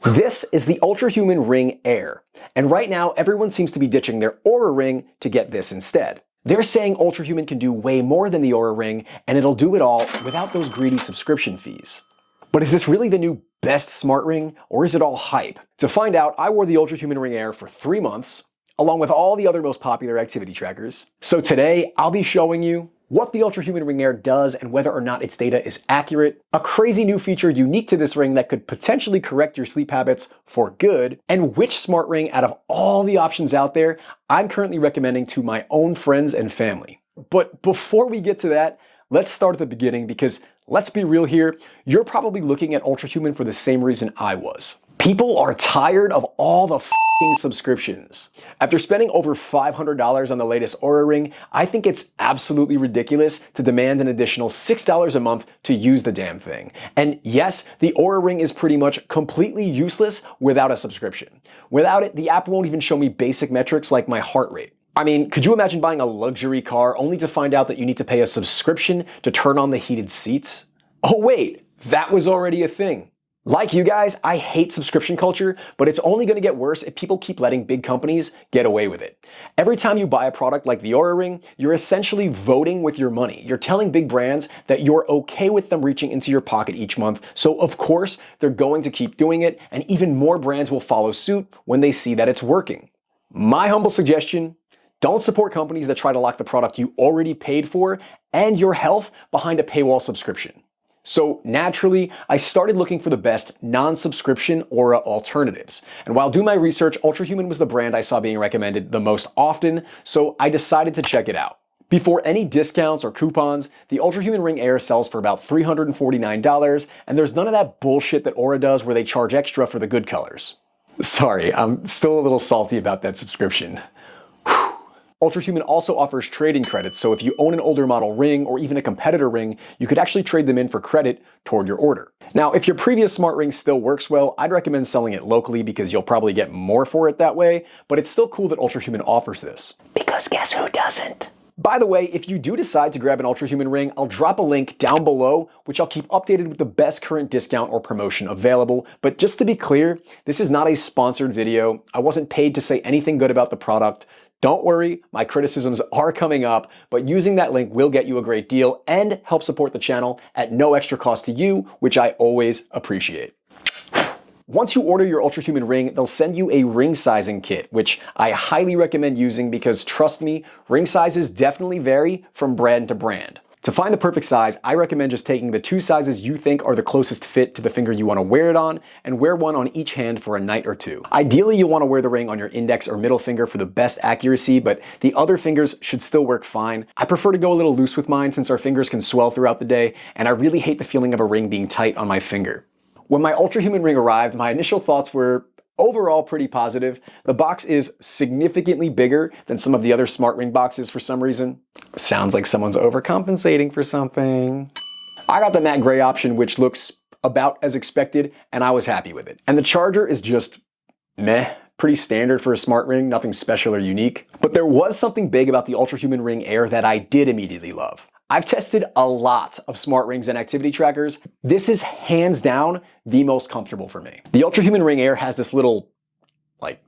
This is the Ultrahuman Ring AIR, and right now everyone seems to be ditching their Oura ring to get this instead. They're saying Ultrahuman can do way more than the Oura ring, and it'll do it all without those greedy subscription fees. But is this really the new best smart ring, or is it all hype? To find out, I wore the Ultrahuman Ring AIR for 3 months, along with all the other most popular activity trackers. So today, I'll be showing you what the Ultrahuman Ring AIR does and whether or not its data is accurate, a crazy new feature unique to this ring that could potentially correct your sleep habits for good, and which smart ring out of all the options out there I'm currently recommending to my own friends and family. But before we get to that, let's start at the beginning because let's be real here, you're probably looking at Ultrahuman for the same reason I was. People are tired of all the subscriptions. After spending over $500 on the latest Oura ring, I think it's absolutely ridiculous to demand an additional $6 a month to use the damn thing. And yes, the Oura ring is pretty much completely useless without a subscription. Without it, the app won't even show me basic metrics like my heart rate. I mean, could you imagine buying a luxury car only to find out that you need to pay a subscription to turn on the heated seats? Oh wait, that was already a thing. Like you guys, I hate subscription culture, but it's only going to get worse if people keep letting big companies get away with it. Every time you buy a product like the Oura ring, you're essentially voting with your money. You're telling big brands that you're okay with them reaching into your pocket each month, so of course they're going to keep doing it, and even more brands will follow suit when they see that it's working. My humble suggestion: don't support companies that try to lock the product you already paid for and your health behind a paywall subscription. So naturally, I started looking for the best non-subscription Oura alternatives. And while doing my research, Ultrahuman was the brand I saw being recommended the most often, so I decided to check it out. Before any discounts or coupons, the Ultrahuman Ring AIR sells for about $349, and there's none of that bullshit that Oura does where they charge extra for the good colors. Sorry, I'm still a little salty about that subscription. Ultrahuman also offers trading credits, so if you own an older model ring or even a competitor ring, you could actually trade them in for credit toward your order. Now, if your previous smart ring still works well, I'd recommend selling it locally because you'll probably get more for it that way, but it's still cool that Ultrahuman offers this. Because guess who doesn't? By the way, if you do decide to grab an Ultrahuman ring, I'll drop a link down below, which I'll keep updated with the best current discount or promotion available. But just to be clear, this is not a sponsored video. I wasn't paid to say anything good about the product. Don't worry, my criticisms are coming up, but using that link will get you a great deal and help support the channel at no extra cost to you, which I always appreciate. Once you order your Ultrahuman ring, they'll send you a ring sizing kit, which I highly recommend using because trust me, ring sizes definitely vary from brand to brand. To find the perfect size, I recommend just taking the 2 sizes you think are the closest fit to the finger you want to wear it on and wear one on each hand for a night or 2. Ideally, you'll want to wear the ring on your index or middle finger for the best accuracy, but the other fingers should still work fine. I prefer to go a little loose with mine since our fingers can swell throughout the day, and I really hate the feeling of a ring being tight on my finger. When my Ultrahuman ring arrived, my initial thoughts were overall pretty positive. The box is significantly bigger than some of the other smart ring boxes for some reason. Sounds like someone's overcompensating for something. I got the matte gray option, which looks about as expected, and I was happy with it. And the charger is just meh. Pretty standard for a smart ring, nothing special or unique. But there was something big about the Ultrahuman Ring AIR that I did immediately love. I've tested a lot of smart rings and activity trackers. This is hands down the most comfortable for me. The Ultrahuman Ring AIR has this little,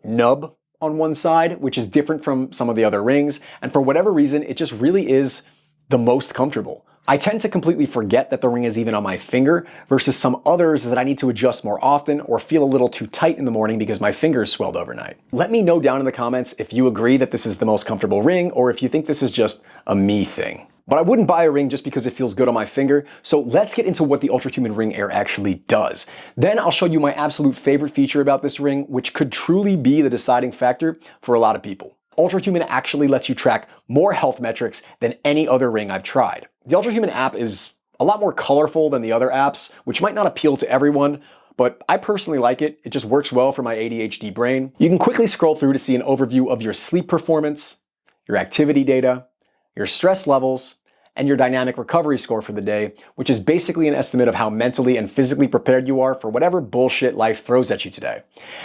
nub on one side, which is different from some of the other rings, and for whatever reason, it just really is the most comfortable. I tend to completely forget that the ring is even on my finger versus some others that I need to adjust more often or feel a little too tight in the morning because my fingers swelled overnight. Let me know down in the comments if you agree that this is the most comfortable ring or if you think this is just a me thing. But I wouldn't buy a ring just because it feels good on my finger, so let's get into what the Ultrahuman Ring AIR actually does. Then I'll show you my absolute favorite feature about this ring, which could truly be the deciding factor for a lot of people. Ultrahuman actually lets you track more health metrics than any other ring I've tried. The Ultrahuman app is a lot more colorful than the other apps, which might not appeal to everyone, but I personally like it. It just works well for my ADHD brain. You can quickly scroll through to see an overview of your sleep performance, your activity data, your stress levels, and your dynamic recovery score for the day, which is basically an estimate of how mentally and physically prepared you are for whatever bullshit life throws at you today.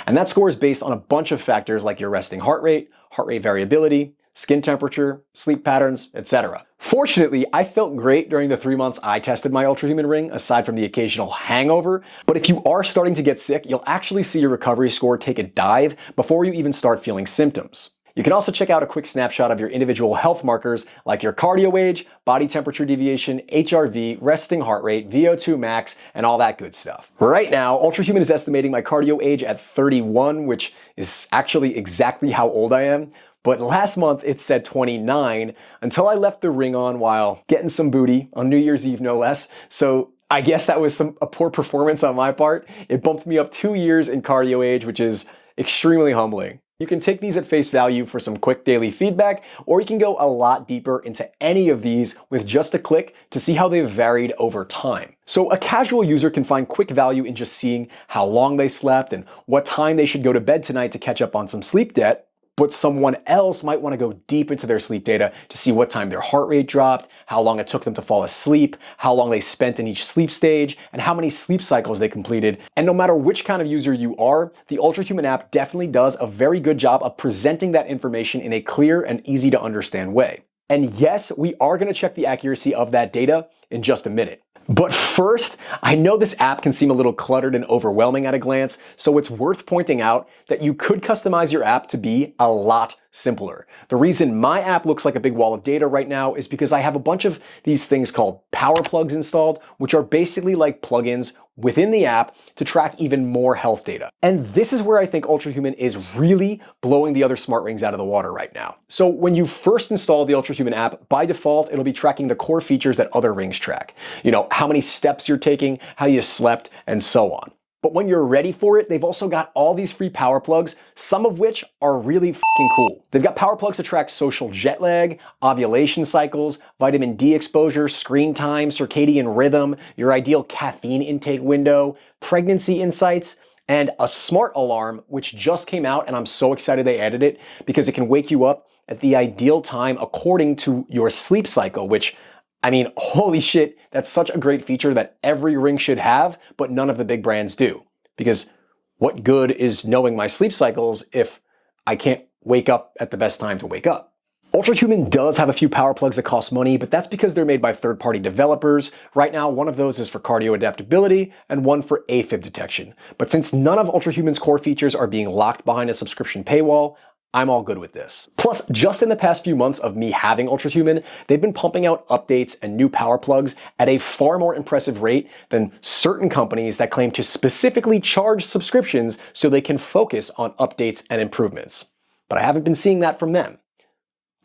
And that score is based on a bunch of factors like your resting heart rate variability, skin temperature, sleep patterns, etc. Fortunately, I felt great during the 3 months I tested my Ultrahuman Ring, aside from the occasional hangover. But if you are starting to get sick, you'll actually see your recovery score take a dive before you even start feeling symptoms. You can also check out a quick snapshot of your individual health markers like your cardio age, body temperature deviation, HRV, resting heart rate, VO2 max, and all that good stuff. Right now, Ultrahuman is estimating my cardio age at 31, which is actually exactly how old I am. But last month it said 29 until I left the ring on while getting some booty on New Year's Eve, no less. So I guess that was a poor performance on my part. It bumped me up 2 years in cardio age, which is extremely humbling. You can take these at face value for some quick daily feedback, or you can go a lot deeper into any of these with just a click to see how they've varied over time. So a casual user can find quick value in just seeing how long they slept and what time they should go to bed tonight to catch up on some sleep debt. But someone else might want to go deep into their sleep data to see what time their heart rate dropped, how long it took them to fall asleep, how long they spent in each sleep stage, and how many sleep cycles they completed. And no matter which kind of user you are, the Ultrahuman app definitely does a very good job of presenting that information in a clear and easy to understand way. And yes, we are going to check the accuracy of that data in just a minute. But first, I know this app can seem a little cluttered and overwhelming at a glance, so it's worth pointing out that you could customize your app to be a lot simpler. The reason my app looks like a big wall of data right now is because I have a bunch of these things called PowerPlugs installed, which are basically like plugins within the app to track even more health data. And this is where I think Ultrahuman is really blowing the other smart rings out of the water right now. So when you first install the Ultrahuman app, by default, it'll be tracking the core features that other rings track. You know, how many steps you're taking, how you slept, and so on. But when you're ready for it, they've also got all these free power plugs, some of which are really fucking cool. They've got power plugs to track social jet lag, ovulation cycles, vitamin D exposure, screen time, circadian rhythm, your ideal caffeine intake window, pregnancy insights, and a smart alarm, which just came out, and I'm so excited they added it because it can wake you up at the ideal time according to your sleep cycle, which, I mean, holy shit, that's such a great feature that every ring should have, but none of the big brands do. Because what good is knowing my sleep cycles if I can't wake up at the best time to wake up? Ultrahuman does have a few power plugs that cost money, but that's because they're made by third-party developers. Right now, one of those is for cardio adaptability and one for AFib detection. But since none of Ultrahuman's core features are being locked behind a subscription paywall, I'm all good with this. Plus, just in the past few months of me having Ultrahuman, they've been pumping out updates and new power plugs at a far more impressive rate than certain companies that claim to specifically charge subscriptions so they can focus on updates and improvements. But I haven't been seeing that from them.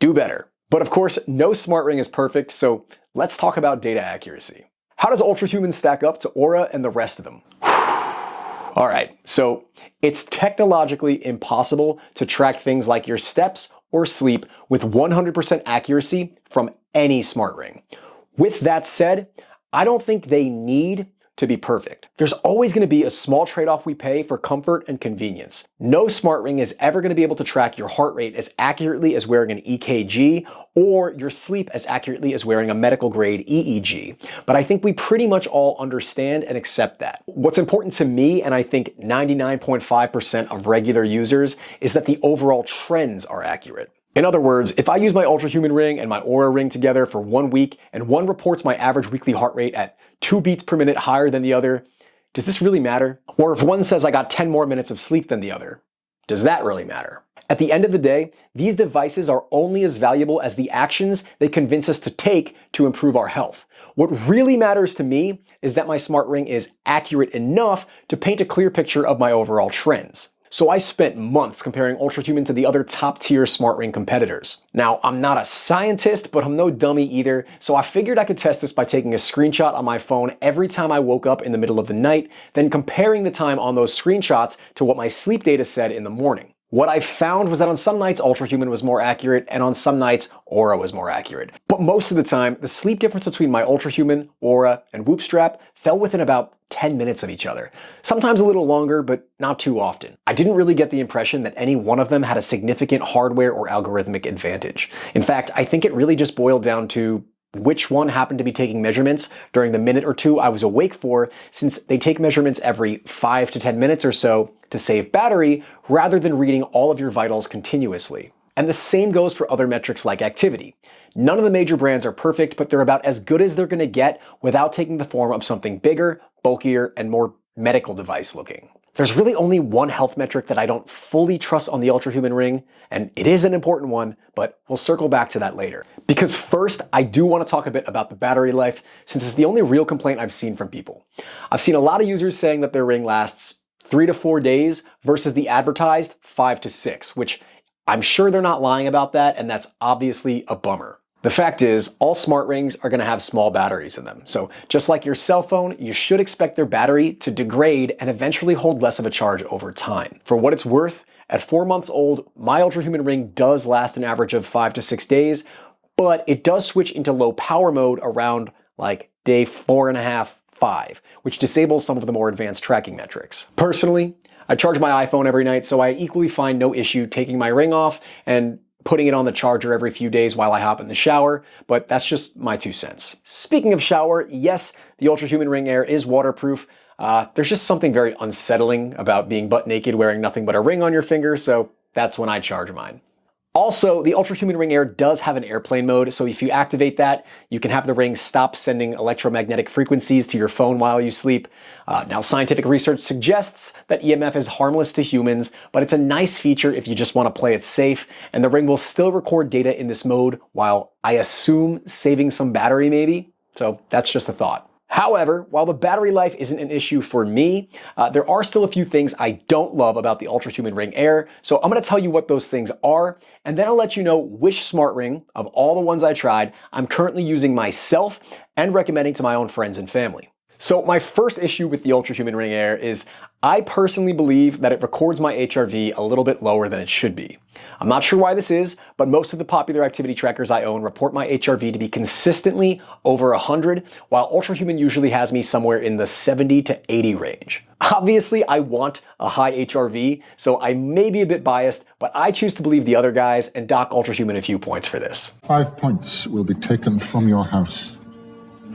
Do better. But of course, no smart ring is perfect, so let's talk about data accuracy. How does Ultrahuman stack up to Oura and the rest of them? All right, so it's technologically impossible to track things like your steps or sleep with 100% accuracy from any smart ring. With that said, I don't think they need to be perfect. There's always going to be a small trade-off we pay for comfort and convenience. No smart ring is ever going to be able to track your heart rate as accurately as wearing an EKG or your sleep as accurately as wearing a medical grade EEG. But I think we pretty much all understand and accept that. What's important to me, and I think 99.5% of regular users, is that the overall trends are accurate. In other words, if I use my Ultrahuman ring and my Oura ring together for 1 week and one reports my average weekly heart rate at 2 beats per minute higher than the other, does this really matter? Or if one says I got 10 more minutes of sleep than the other, does that really matter? At the end of the day, these devices are only as valuable as the actions they convince us to take to improve our health. What really matters to me is that my smart ring is accurate enough to paint a clear picture of my overall trends. So I spent months comparing Ultrahuman to the other top-tier smart ring competitors. Now, I'm not a scientist, but I'm no dummy either, so I figured I could test this by taking a screenshot on my phone every time I woke up in the middle of the night, then comparing the time on those screenshots to what my sleep data said in the morning. What I found was that on some nights Ultrahuman was more accurate, and on some nights Oura was more accurate. But most of the time, the sleep difference between my Ultrahuman, Oura, and Whoop strap fell within about 10 minutes of each other. Sometimes a little longer, but not too often. I didn't really get the impression that any one of them had a significant hardware or algorithmic advantage. In fact, I think it really just boiled down to which one happened to be taking measurements during the minute or two I was awake for, since they take measurements every 5 to 10 minutes or so to save battery, rather than reading all of your vitals continuously. And the same goes for other metrics like activity. None of the major brands are perfect, but they're about as good as they're going to get without taking the form of something bigger, bulkier, and more medical device looking. There's really only one health metric that I don't fully trust on the Ultrahuman Ring, and it is an important one, but we'll circle back to that later. Because first, I do want to talk a bit about the battery life, since it's the only real complaint I've seen from people. I've seen a lot of users saying that their ring lasts 3 to 4 days versus the advertised 5 to 6, which I'm sure they're not lying about that, and that's obviously a bummer. The fact is, all smart rings are going to have small batteries in them. So just like your cell phone, you should expect their battery to degrade and eventually hold less of a charge over time. For what it's worth, at 4 months old, my Ultrahuman Ring does last an average of 5 to 6 days, but it does switch into low power mode around like day 4.5, 5, which disables some of the more advanced tracking metrics. Personally, I charge my iPhone every night, so I equally find no issue taking my ring off and putting it on the charger every few days while I hop in the shower, but that's just my 2 cents. Speaking of shower, yes, the Ultrahuman Ring AIR is waterproof. There's just something very unsettling about being butt naked wearing nothing but a ring on your finger, so that's when I charge mine. Also, the Ultrahuman Ring AIR does have an airplane mode, so if you activate that, you can have the ring stop sending electromagnetic frequencies to your phone while you sleep. Now, scientific research suggests that EMF is harmless to humans, but it's a nice feature if you just want to play it safe, and the ring will still record data in this mode while, I assume, saving some battery maybe. So that's just a thought. However, while the battery life isn't an issue for me, there are still a few things I don't love about the Ultrahuman Ring AIR, so I'm going to tell you what those things are, and then I'll let you know which smart ring, of all the ones I tried, I'm currently using myself and recommending to my own friends and family. So my first issue with the Ultrahuman Ring AIR is I personally believe that it records my HRV a little bit lower than it should be. I'm not sure why this is, but most of the popular activity trackers I own report my HRV to be consistently over 100, while Ultrahuman usually has me somewhere in the 70 to 80 range. Obviously, I want a high HRV, so I may be a bit biased, but I choose to believe the other guys and dock Ultrahuman a few points for this. 5 points will be taken from your house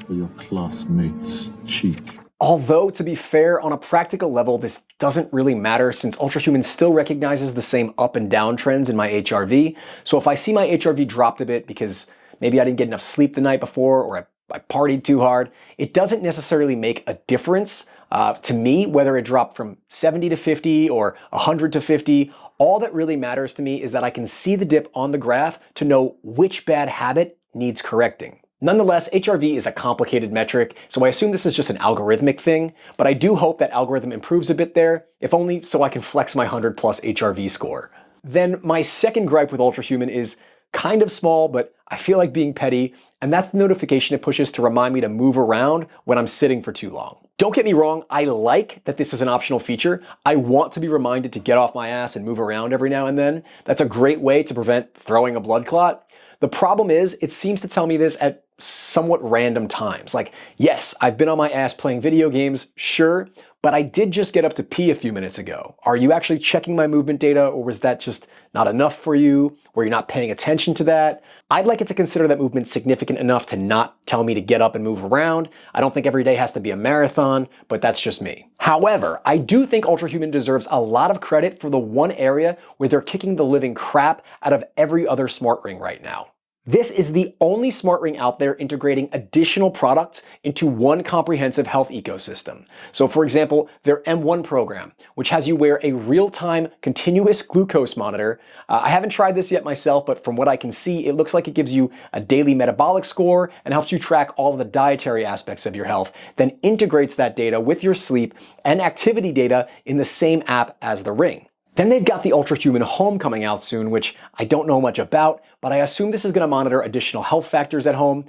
for your classmates' cheek. Although, to be fair, on a practical level, this doesn't really matter since Ultrahuman still recognizes the same up and down trends in my HRV. So if I see my HRV dropped a bit because maybe I didn't get enough sleep the night before or I partied too hard, it doesn't necessarily make a difference to me whether it dropped from 70 to 50 or 100 to 50. All that really matters to me is that I can see the dip on the graph to know which bad habit needs correcting. Nonetheless, HRV is a complicated metric, so I assume this is just an algorithmic thing, but I do hope that algorithm improves a bit there, if only so I can flex my 100 plus HRV score. Then my second gripe with Ultrahuman is kind of small, but I feel like being petty, and that's the notification it pushes to remind me to move around when I'm sitting for too long. Don't get me wrong, I like that this is an optional feature. I want to be reminded to get off my ass and move around every now and then. That's a great way to prevent throwing a blood clot. The problem is, it seems to tell me this at somewhat random times. Like, yes, I've been on my ass playing video games, sure, but I did just get up to pee a few minutes ago. Are you actually checking my movement data, or was that just not enough for you? Were you not paying attention to that? I'd like it to consider that movement significant enough to not tell me to get up and move around. I don't think every day has to be a marathon, but that's just me. However, I do think Ultrahuman deserves a lot of credit for the one area where they're kicking the living crap out of every other smart ring right now. This is the only smart ring out there integrating additional products into one comprehensive health ecosystem. So for example, their M1 program, which has you wear a real-time continuous glucose monitor. I haven't tried this yet myself, but from what I can see, it looks like it gives you a daily metabolic score and helps you track all of the dietary aspects of your health, then integrates that data with your sleep and activity data in the same app as the ring. Then they've got the Ultrahuman Home coming out soon, which I don't know much about, but I assume this is going to monitor additional health factors at home.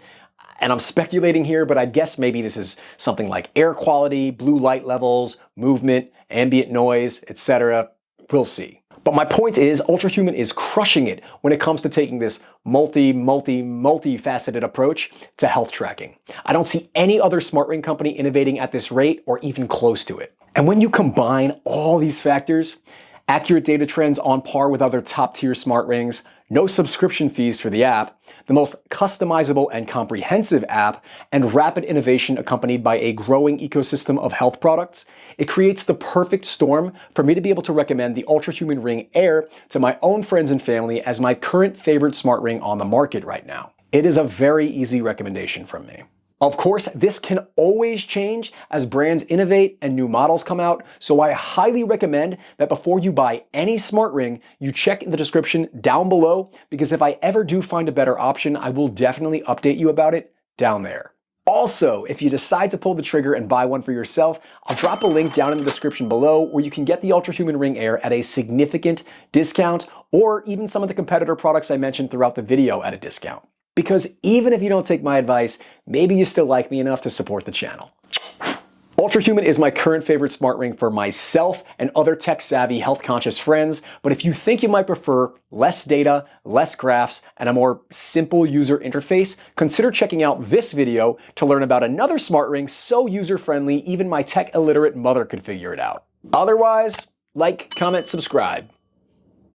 And I'm speculating here, but I guess maybe this is something like air quality, blue light levels, movement, ambient noise, etc. We'll see. But my point is, Ultrahuman is crushing it when it comes to taking this multi-faceted approach to health tracking. I don't see any other smart ring company innovating at this rate or even close to it. And when you combine all these factors, accurate data trends on par with other top-tier smart rings, no subscription fees for the app, the most customizable and comprehensive app, and rapid innovation accompanied by a growing ecosystem of health products, it creates the perfect storm for me to be able to recommend the Ultrahuman Ring AIR to my own friends and family as my current favorite smart ring on the market right now. It is a very easy recommendation from me. Of course, this can always change as brands innovate and new models come out, so I highly recommend that before you buy any smart ring, you check in the description down below, because if I ever do find a better option, I will definitely update you about it down there. Also, if you decide to pull the trigger and buy one for yourself, I'll drop a link down in the description below where you can get the Ultrahuman Ring AIR at a significant discount, or even some of the competitor products I mentioned throughout the video at a discount. Because even if you don't take my advice, maybe you still like me enough to support the channel. Ultrahuman is my current favorite smart ring for myself and other tech-savvy, health-conscious friends, but if you think you might prefer less data, less graphs, and a more simple user interface, consider checking out this video to learn about another smart ring so user-friendly even my tech-illiterate mother could figure it out. Otherwise, like, comment, subscribe.